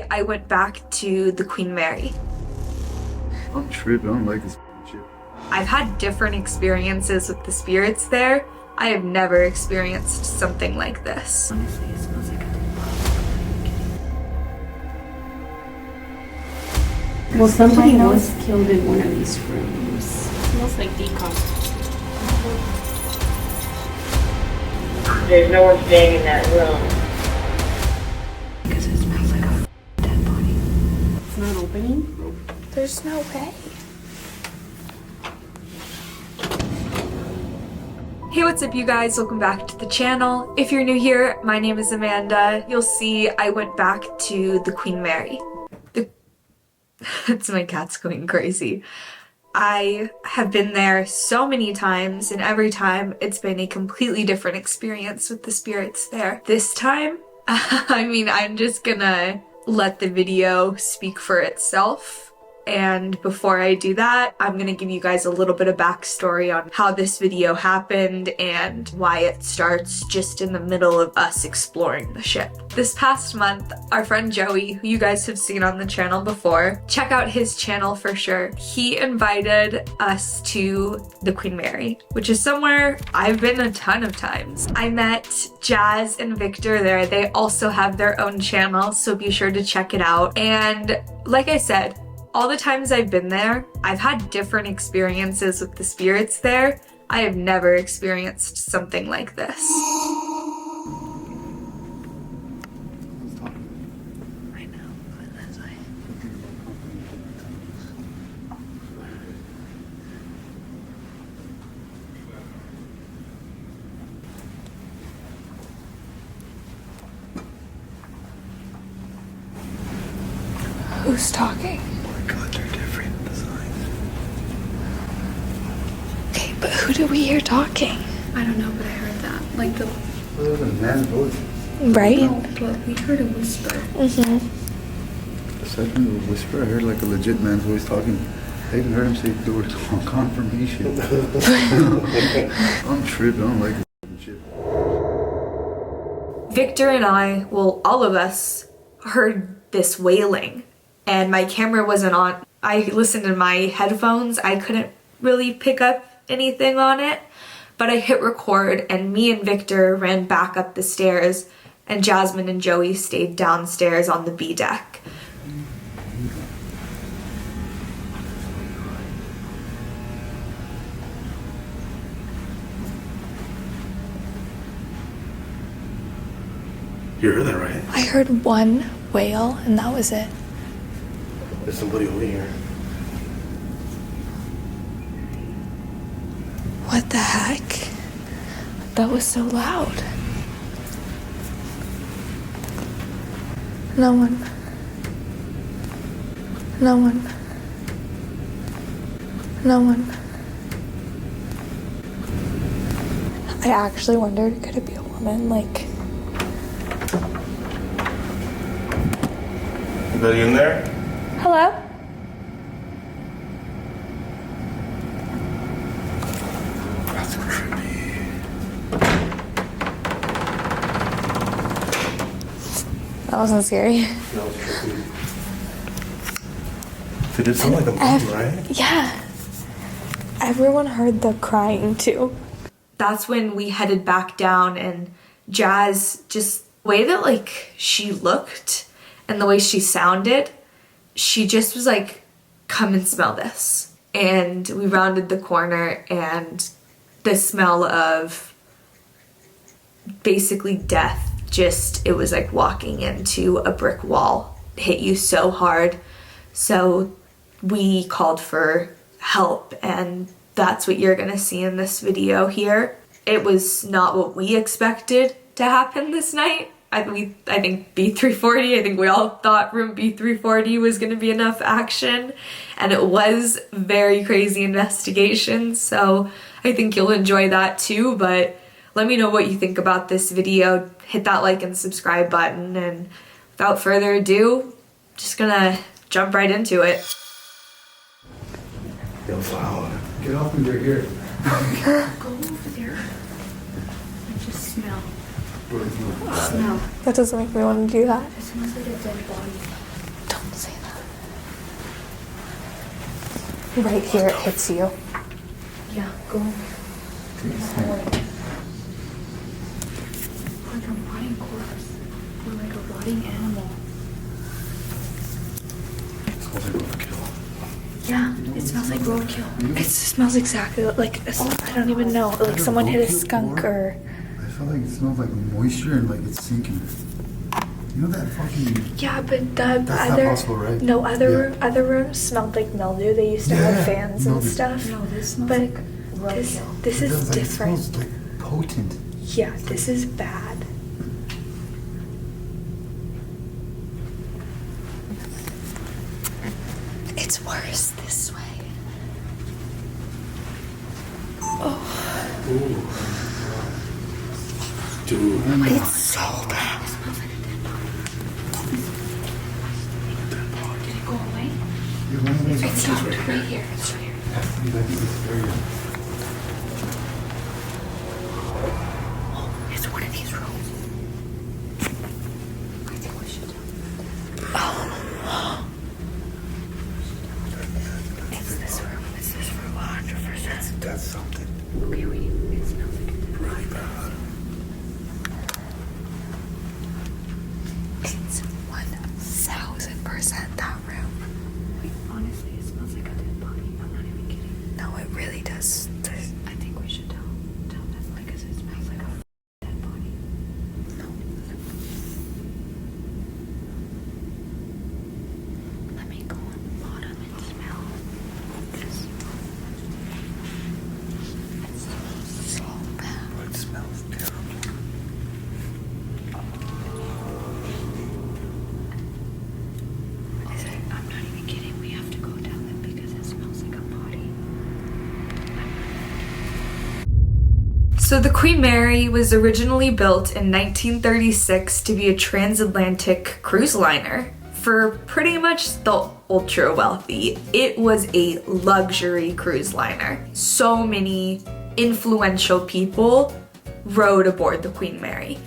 I went back to the Queen Mary. I'm tripping. I don't like this shit. I've had different experiences with the spirits there. I have never experienced something like this. Honestly, it smells like a well, somebody was killed in one of these rooms. It smells like decomp. There's no one staying in that room. Because it smells like a dead body. It's not opening? Nope. There's no way. Hey, what's up you guys? Welcome back to the channel. If you're new here, my name is Amanda. You'll see I went back to the Queen Mary. That's my cat's going crazy. I have been there so many times, and every time it's been a completely different experience with the spirits there. This time, I'm just gonna let the video speak for itself. And before I do that, I'm gonna give you guys a little bit of backstory on how this video happened and why it starts just in the middle of us exploring the ship. This past month, our friend Joey, who you guys have seen on the channel before, check out his channel for sure. He invited us to the Queen Mary, which is somewhere I've been a ton of times. I met Jazz and Victor there. They also have their own channel, so be sure to check it out. And like I said, all the times I've been there, I've had different experiences with the spirits there. I have never experienced something like this. Right now, as I... Who's talking? God, they're different designs. Okay, but who do we hear talking? I don't know, but I heard that. Like the... Well, there's a man's voice. Right? No, but we heard a whisper. Mm-hmm. Aside from the whisper, I heard like a legit man's voice talking. I even heard him say the word confirmation. I'm tripping. I don't like this shit. Victor and I, well, all of us, heard this wailing. And my camera wasn't on. I listened in my headphones. I couldn't really pick up anything on it, but I hit record and me and Victor ran back up the stairs and Jasmine and Joey stayed downstairs on the B deck. You heard that right? I heard one wail and that was it. There's somebody over here. What the heck? That was so loud. No one. No one. No one. I actually wondered, could it be a woman? Like, Anybody in there? hello? That's trippy. That wasn't scary. That was trippy. It did sound like a movie, right? Yeah. Everyone heard the crying too. That's when we headed back down and Jazz, just the way that like she looked and the way she sounded, she just was like, come and smell this. And we rounded the corner and the smell of basically death, just, it was like walking into a brick wall. It hit you so hard. So we called for help and that's what you're gonna see in this video here. It was not what we expected to happen this night. I think B340, I think we all thought room B340 was gonna be enough action, and it was very crazy investigation, so I think you'll enjoy that too, but let me know what you think about this video. Hit that like and subscribe button, and without further ado, just gonna jump right into it. Yo, flower. Get off when you're here. Go over there and just smell. Smell. That doesn't make me want to do that. It smells like a dead body. right here it hits you. Yeah, go. Like a rotting corpse. Or like a rotting animal. It smells like roadkill. Yeah, it smells like roadkill. It smells exactly like, I don't even know, like someone hit a skunk or... I feel like it smells like moisture and like it's sinking. You know that fucking... Yeah, but the That's not other... possible, right? No, Yeah. other rooms smelled like mildew. They used to have fans and mildew. stuff. No, this smells But like this, roadkill. this It is does, like, different. It smells like potent. Yeah, this is bad. It's worse this way. Dude. It's so bad. It smells like a dead body. Did it go away? It's not right here. It's right here. It's one of these rooms. I think we should do it. It's this room. It's this room 100%. That's something. Okay, wait. It smells like a dead body. Really bad. It's 1000% that room. Wait, honestly, it smells like a dead body. I'm not even kidding. No, it really does. I think we should tell them, like, 'cause it smells like a dead body. No. Let me go on the bottom and smell this. It smells so bad. Oh, it smells terrible. I'm not even kidding. We have to go down it because it smells like a body. So the Queen Mary was originally built in 1936 to be a transatlantic cruise liner. For pretty much the ultra wealthy, it was a luxury cruise liner. So many influential people rode aboard the Queen Mary.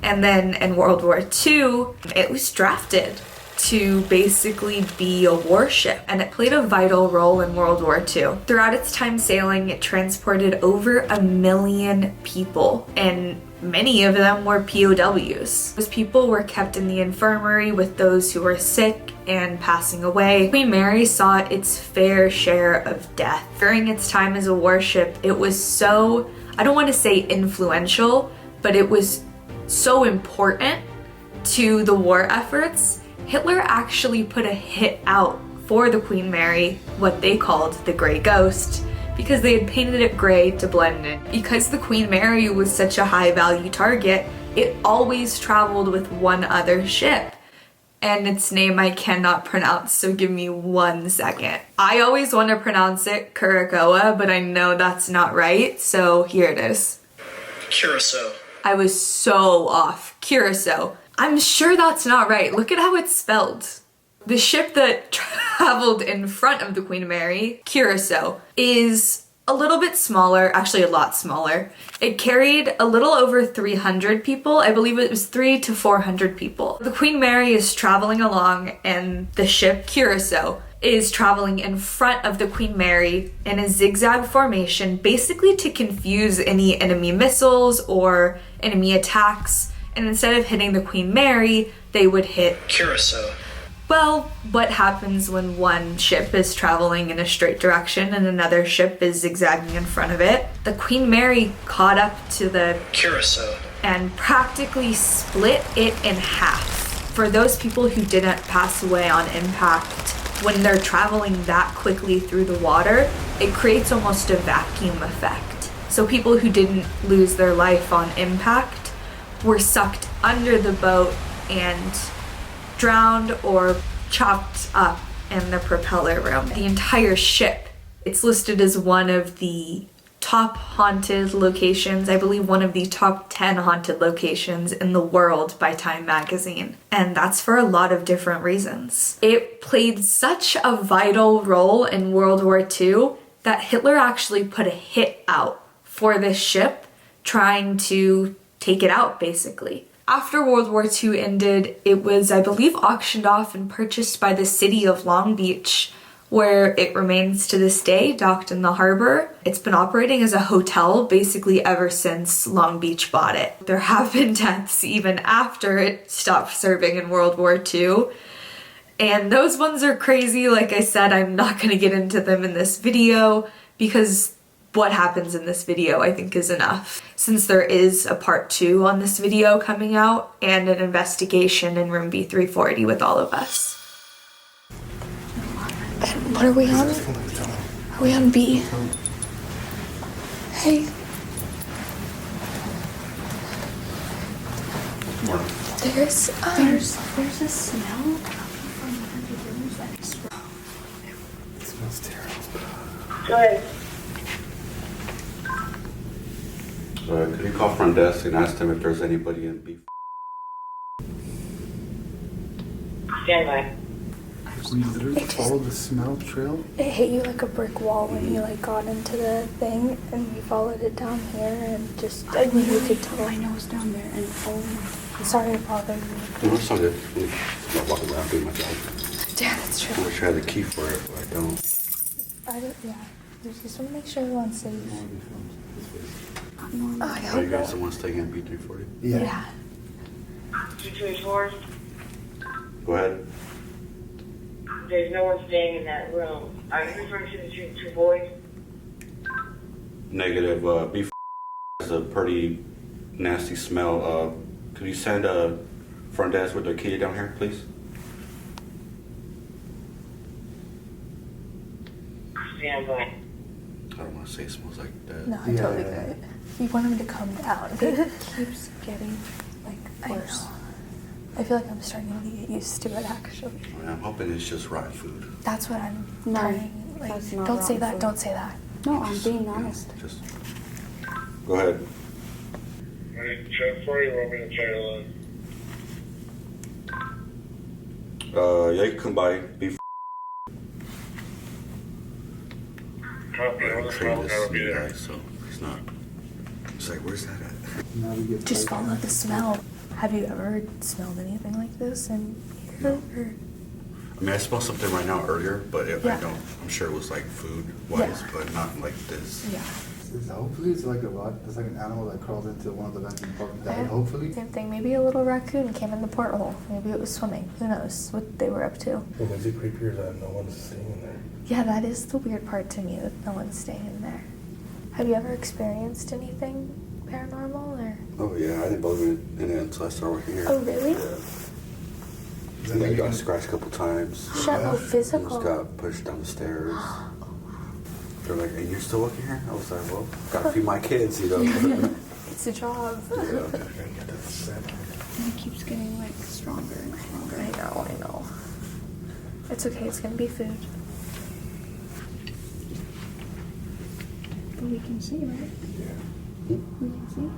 And then in World War II, it was drafted to basically be a warship, and it played a vital role in World War II. Throughout its time sailing, it transported over 1 million people, and many of them were POWs. Those people were kept in the infirmary with those who were sick and passing away. Queen Mary saw its fair share of death. During its time as a warship, it was so, I don't want to say influential, but it was so important to the war efforts. Hitler actually put a hit out for the Queen Mary, what they called the Grey Ghost, because they had painted it gray to blend in. Because the Queen Mary was such a high value target, it always traveled with one other ship. And its name I cannot pronounce, so give me 1 second. I always want to pronounce it Curacoa, but I know that's not right, so here it is. Curacao. I was so off. Curacao. I'm sure that's not right. Look at how it's spelled. The ship that traveled in front of the Queen Mary, Curacao, is a little bit smaller, actually a lot smaller. It carried a little over 300 people. I believe it was 300 to 400 people. The Queen Mary is traveling along and the ship, Curacao, is traveling in front of the Queen Mary in a zigzag formation, basically to confuse any enemy missiles or enemy attacks. And instead of hitting the Queen Mary, they would hit Curacao. Well, what happens when one ship is traveling in a straight direction and another ship is zigzagging in front of it? The Queen Mary caught up to the Curacao. and practically split it in half. For those people who didn't pass away on impact, when they're traveling that quickly through the water, it creates almost a vacuum effect. So people who didn't lose their life on impact were sucked under the boat and drowned or chopped up in the propeller room. The entire ship, it's listed as one of the top haunted locations, I believe one of the top 10 haunted locations in the world by Time magazine. And that's for a lot of different reasons. It played such a vital role in World War II that Hitler actually put a hit out for this ship, trying to take it out basically. After World War II ended, it was, I believe, auctioned off and purchased by the city of Long Beach where it remains to this day, docked in the harbor. It's been operating as a hotel basically ever since Long Beach bought it. There have been deaths even after it stopped serving in World War II. And those ones are crazy. Like I said, I'm not going to get into them in this video because what happens in this video I think is enough. Since there is a part 2 on this video coming out and an investigation in room B340 with all of us. What are we on? Are we on B? Hey. There's There's a smell from one of the rooms that's It smells terrible. Go ahead. Could you call front desk and ask them if there's anybody in B? Stand by. We literally followed the smell trail. it hit you like a brick wall when you like got into the thing and you followed it down here and just I mean you could tell. my nose down there and oh my. Sorry to bother you. No, it's all good. I'm not walking around doing my job. Yeah, that's I true. wish I had the key for it, but I don't. I don't. Yeah. We just want to make sure everyone's safe. Normal. I Are hope you guys not. the ones staying in B340? Yeah. 224. Go ahead. There's no one staying in that room. Are you referring to the two boys? Negative. B has a pretty nasty smell. Could you send a front desk with their key down here, please? Stand by. I don't want to say it smells like that. No, I totally get it. You want him to come down. It keeps getting like I worse. know. I feel like I'm starting to get used to it actually. I'm hoping it's just rotten food. That's what I'm No, trying. Like, that's not don't say rotten that. food. Don't say that. No, I'm being honest. Just go ahead. Check for you, want me to check alone? Yeah, you can come by. B. Copy, I was Train not this gonna be new there. guy, so he's not. It's like, where's that at? Navigate Just right follow the smell. Have you ever smelled anything like this in here? Or- I mean, I smelled something right now earlier, but Yeah. I don't. I'm sure it was like food-wise, Yeah. but not like this. Yeah. Hopefully it's like a lot. It's like an animal that crawled into one of the vents and probably died. Hopefully. Same thing. Maybe a little raccoon came in the porthole. Maybe it was swimming. Who knows what they were up to? What was it creepier that no one's staying in there? Yeah, that is the weird part to me that no one's staying in there. Have you ever experienced anything paranormal or? Oh yeah, I didn't believe in it until I started working here. Oh really? Yeah, I got scratched a couple times. Shut up, Almost physical. got pushed down the stairs. They're like, "And you're still working here?" I was like, "Well, gotta feed my kids, you know." It's a job. Yeah. And it keeps getting like stronger and stronger. I know. It's okay. It's gonna be food. But we can see, right? Yeah. We can see.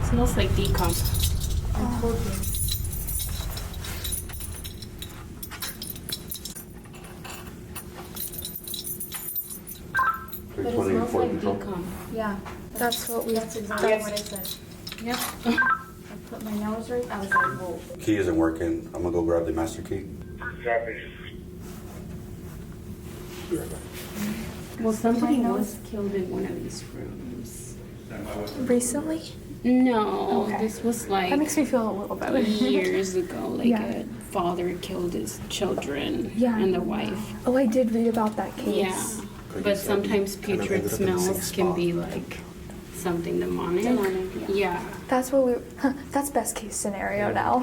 It smells like decomp. I told you. But it smells like decomp. Yeah. That's what we. That's exactly what I said. Yep. I put my nose right. I was like, whoa. Key isn't working. I'm gonna go grab the master key. Copy. Well, somebody My was killed in one of these rooms. Recently? No, Okay. this was like That makes me feel a little better. years ago. Like Yeah. a father killed his children Yeah. and the wife. Oh, I did read about that case. Yeah. But sometimes Kind of putrid ended up in the same smells can spot. be like something demonic. Demonic, yeah. Yeah. That's what we. That's best case scenario now.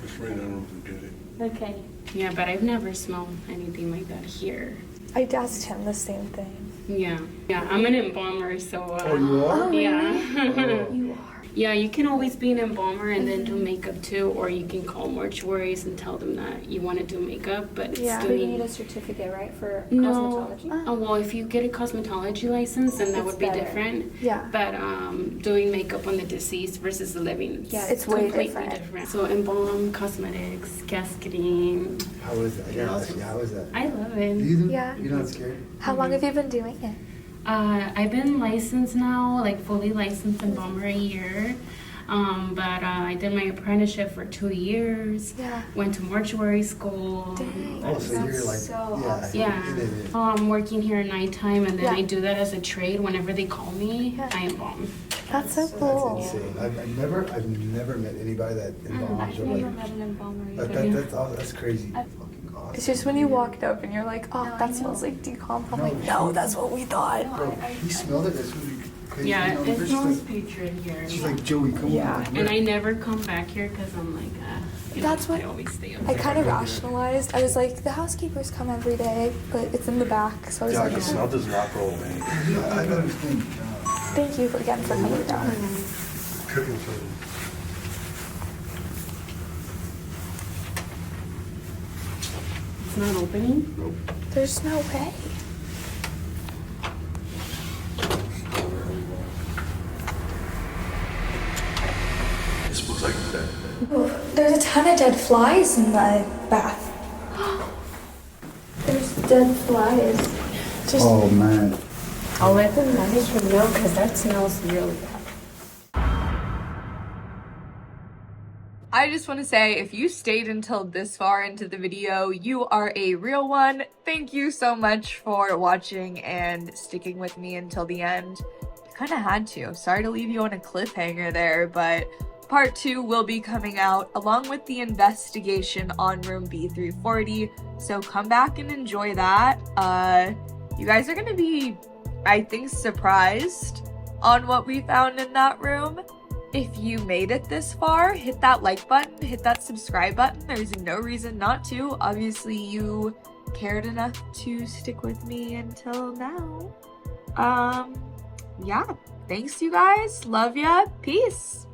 Just ran out and did it. Okay. Yeah, but I've never smelled anything like that here. I asked him the same thing. Yeah. Yeah, I'm an embalmer, so. Oh, you are? Yeah. You are. Yeah, you can always be an embalmer and then do makeup too, or you can call mortuaries and tell them that you want to do makeup, but it's Yeah. But you doing... need a certificate, right, for No. cosmetology? Oh, well, if you get a cosmetology license, then that It's would be better. different. Yeah. But doing makeup on the deceased versus the living, Yeah, it's way completely different. So embalm, cosmetics, casketing. How is that? Yeah. How is that? I love it. Yeah. You're not scared? How long have you been doing it? I've been licensed now, like fully licensed embalmer a year. But I did my apprenticeship for 2 years. Yeah. Went to mortuary school. Dang. Oh, so you're That's like, so yeah, awesome. Yeah. I'm working here at nighttime, and then Yeah. I do that as a trade. Whenever they call me, Yeah. I embalm. That's so That's cool. insane. I've never met anybody that embalms or like. met an embalmer That's crazy. Fucking awesome. It's just when you walked up and you're like, oh, No, I that know. smells like decomp. I'm No, like, no, that's what we thought. Bro, he smelled it. That's really crazy. Yeah, You know, it she's smells like, putrid here. she's like, Joey, come Yeah. on. And I never come back here because I'm like, That's what I always stay up I there. kind of rationalized. I was like, the housekeepers come every day, but it's in the back. So I was Yeah, like, the smell does not go away. I don't understand. thank you again for coming down. Cooking for them. It's not opening? Nope. There's no way. This looks like that. There's a ton of dead flies in the bath. There's dead flies. Just Oh man. I'll let the management know because that smells really bad. I just want to say, if you stayed until this far into the video, you are a real one. Thank you so much for watching and sticking with me until the end. I kind of had to. Sorry to leave you on a cliffhanger there, but part 2 will be coming out along with the investigation on room B340. So come back and enjoy that. You guys are going to be, I think, surprised on what we found in that room. If you made it this far, hit that like button, hit that subscribe button. There's no reason not to. Obviously, you cared enough to stick with me until now. Yeah. Thanks, you guys. Love ya. Peace.